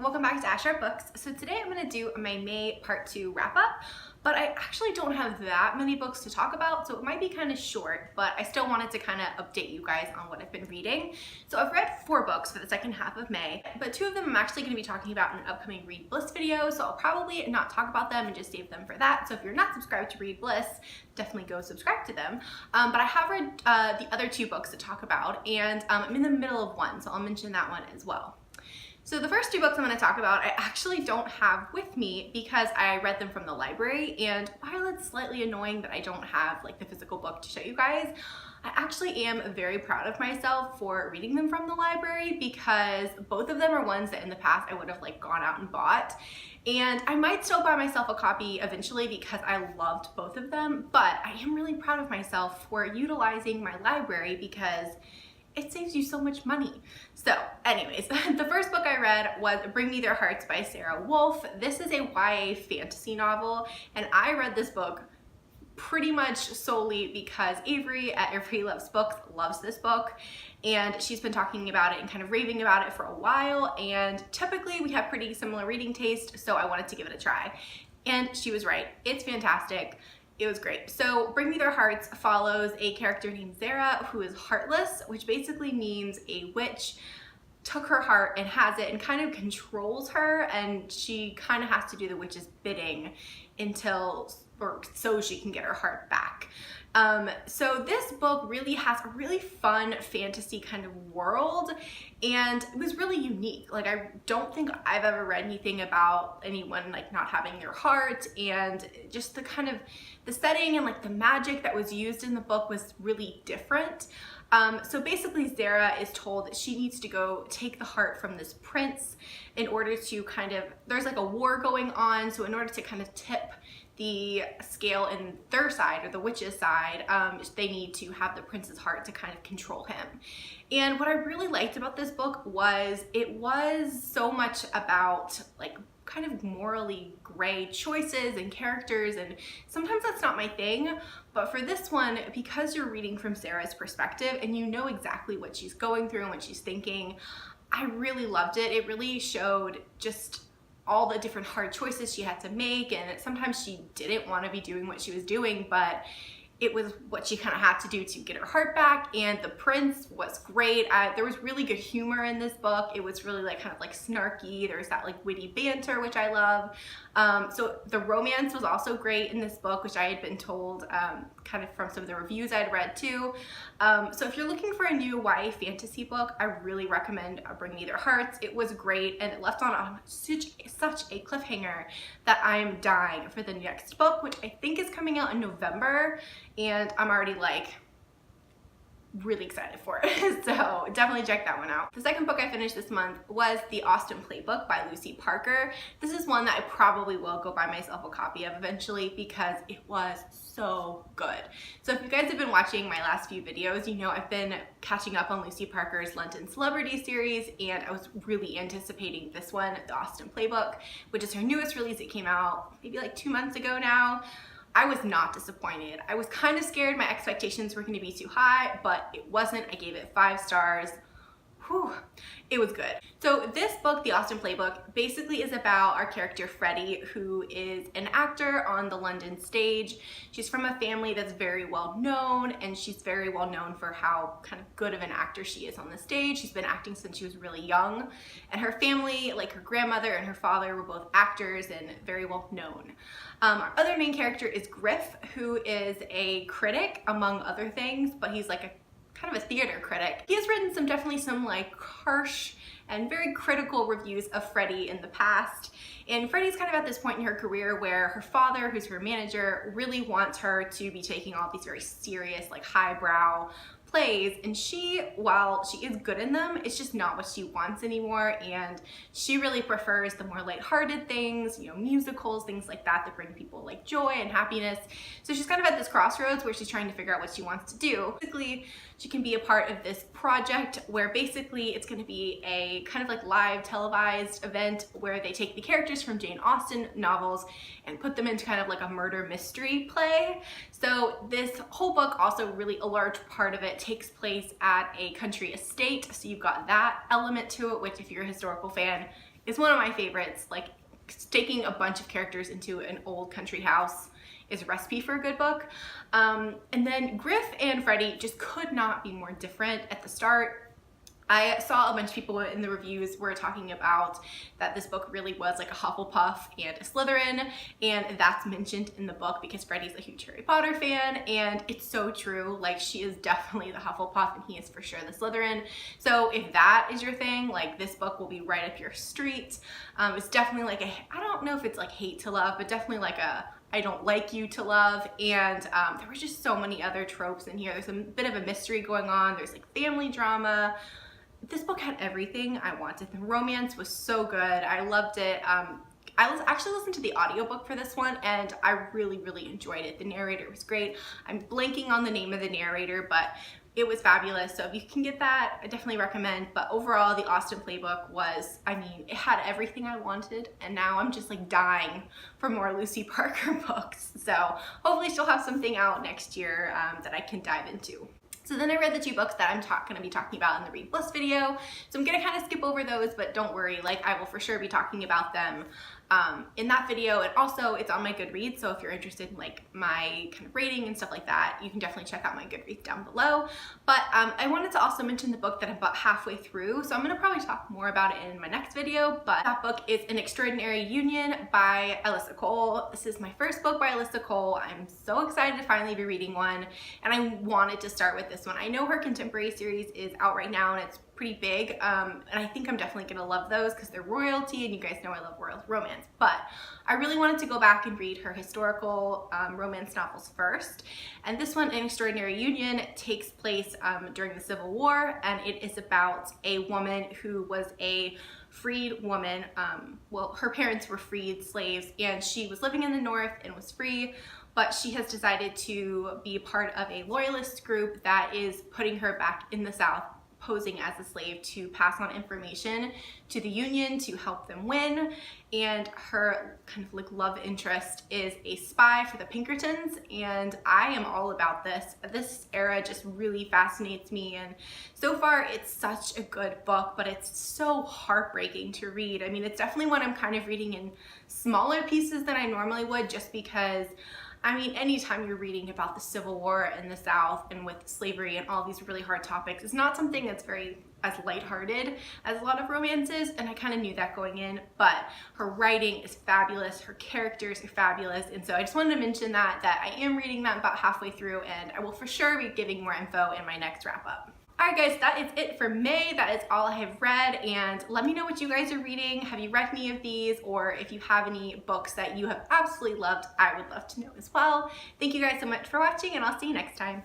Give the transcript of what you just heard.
welcome back to Ash Art Books. So today I'm going to do my May Part 2 wrap up, but I actually don't have that many books to talk about, so it might be kind of short, but I still wanted to kind of update you guys on what I've been reading. So I've read 4 books for the second half of May, but 2 of them I'm actually going to be talking about in an upcoming Read Bliss video, so I'll probably not talk about them and just save them for that. So if you're not subscribed to Read Bliss, definitely go subscribe to them. But I have read the other 2 books to talk about, and I'm in the middle of one, so I'll mention that one as well. So the first 2 books I'm going to talk about, I actually don't have with me because I read them from the library, and while it's slightly annoying that I don't have like the physical book to show you guys, I actually am very proud of myself for reading them from the library because both of them are ones that in the past I would have like gone out and bought. And I might still buy myself a copy eventually because I loved both of them, but I am really proud of myself for utilizing my library because it saves you so much money. So anyways, the first book I read was Bring Me Their Hearts by Sarah Wolfe. This is a YA fantasy novel, and I read this book pretty much solely because Avery at Avery Loves Books loves this book, and she's been talking about it and kind of raving about it for a while, and typically we have pretty similar reading taste, so I wanted to give it a try. And she was right. It's fantastic. It was great. So Bring Me Their Hearts follows a character named Zara who is heartless, which basically means a witch took her heart and has it and kind of controls her, and she kind of has to do the witch's bidding so she can get her heart back. So this book really has a really fun fantasy kind of world, and it was really unique. Like, I don't think I've ever read anything about anyone like not having their heart, and just the kind of the setting and like the magic that was used in the book was really different. So basically Zara is told that she needs to go take the heart from this prince in order to there's like a war going on, so in order to kind of tip the scale in their side, or the witch's side, they need to have the prince's heart to kind of control him. And what I really liked about this book was it was so much about like kind of morally gray choices and characters, and sometimes that's not my thing, but for this one, because you're reading from Sarah's perspective and you know exactly what she's going through and what she's thinking, I really loved it. It really showed just all the different hard choices she had to make, and sometimes she didn't want to be doing what she was doing, but it was what she kind of had to do to get her heart back. And the prince was great. There was really good humor in this book. It was really like kind of like snarky. There's that like witty banter, which I love. So the romance was also great in this book, which I had been told kind of from some of the reviews I'd read too. So if you're looking for a new YA fantasy book, I really recommend Bring Me Their Hearts. It was great, and it left on such a cliffhanger that I'm dying for the next book, which I think is coming out in November, and I'm already like really excited for it. So definitely check that one out. The second book I finished this month was The Austen Playbook by Lucy Parker. This is one that I probably will go buy myself a copy of eventually because it was so good. So if you guys have been watching my last few videos, you know I've been catching up on Lucy Parker's London Celebrity series, and I was really anticipating this one, The Austen Playbook, which is her newest release. It came out maybe like 2 months ago now. I was not disappointed. I was kind of scared my expectations were going to be too high, but it wasn't. I gave it 5 stars. Whew, it was good. So this book, The Austen Playbook, basically is about our character Freddie, who is an actor on the London stage. She's from a family that's very well known, and she's very well known for how kind of good of an actor she is on the stage. She's been acting since she was really young, and her family, like her grandmother and her father, were both actors and very well known. Our other main character is Griff, who is a critic among other things, but he's like a kind of a theater critic. He has written definitely some like harsh and very critical reviews of Freddie in the past. And Freddie's kind of at this point in her career where her father, who's her manager, really wants her to be taking all these very serious, like highbrow plays, and she, while she is good in them, it's just not what she wants anymore, and she really prefers the more lighthearted things, you know, musicals, things like that bring people like joy and happiness. So she's kind of at this crossroads where she's trying to figure out what she wants to do. Basically, she can be a part of this project where basically it's going to be a kind of like live televised event where they take the characters from Jane Austen novels and put them into kind of like a murder mystery play. So this whole book, also really a large part of it, takes place at a country estate. So you've got that element to it, which if you're a historical fan, is one of my favorites. Like, taking a bunch of characters into an old country house is a recipe for a good book. And then Griff and Freddie just could not be more different at the start. I saw a bunch of people in the reviews were talking about that this book really was like a Hufflepuff and a Slytherin, and that's mentioned in the book because Freddie's a huge Harry Potter fan, and it's so true. Like, she is definitely the Hufflepuff and he is for sure the Slytherin. So if that is your thing, like, this book will be right up your street. It's definitely like I don't know if it's like hate to love, but definitely like a I don't like you to love. And there were just so many other tropes in here. There's a bit of a mystery going on. There's like family drama. This book had everything I wanted. The romance was so good. I loved it. I actually listened to the audiobook for this one, and I really, really enjoyed it. The narrator was great. I'm blanking on the name of the narrator, but it was fabulous. So if you can get that, I definitely recommend. But overall, the Austen Playbook was, I mean, it had everything I wanted, and now I'm just like dying for more Lucy Parker books. So hopefully she'll have something out next year that I can dive into. So then I read the two books that I'm going to be talking about in the Read Bliss video. So I'm going to kind of skip over those, but don't worry, like, I will for sure be talking about them in that video. And also it's on my Goodreads, so if you're interested in like my kind of rating and stuff like that, you can definitely check out my Goodreads down below. But I wanted to also mention the book that I'm about halfway through, so I'm going to probably talk more about it in my next video. But that book is An Extraordinary Union by Alyssa Cole. This is my first book by Alyssa Cole. I'm so excited to finally be reading one, and I wanted to start with this one. I know her contemporary series is out right now, and it's pretty big, and I think I'm definitely gonna love those because they're royalty, and you guys know I love royal romance. But I really wanted to go back and read her historical romance novels first, and this one, An Extraordinary Union, takes place during the Civil War, and it is about a woman who was a freed woman. Well, her parents were freed slaves, and she was living in the North and was free, but she has decided to be part of a loyalist group that is putting her back in the South, posing as a slave to pass on information to the Union to help them win. And her kind of like love interest is a spy for the Pinkertons, and I am all about this. This era just really fascinates me, and so far it's such a good book, but it's so heartbreaking to read. I mean, it's definitely one I'm kind of reading in smaller pieces than I normally would, just because I mean, anytime you're reading about the Civil War in the South and with slavery and all these really hard topics, it's not something that's very as lighthearted as a lot of romances, and I kind of knew that going in, but her writing is fabulous, her characters are fabulous, and so I just wanted to mention that I am reading that about halfway through, and I will for sure be giving more info in my next wrap up. Alright guys, that is it for May. That is all I have read, and let me know what you guys are reading. Have you read any of these, or if you have any books that you have absolutely loved, I would love to know as well. Thank you guys so much for watching, and I'll see you next time.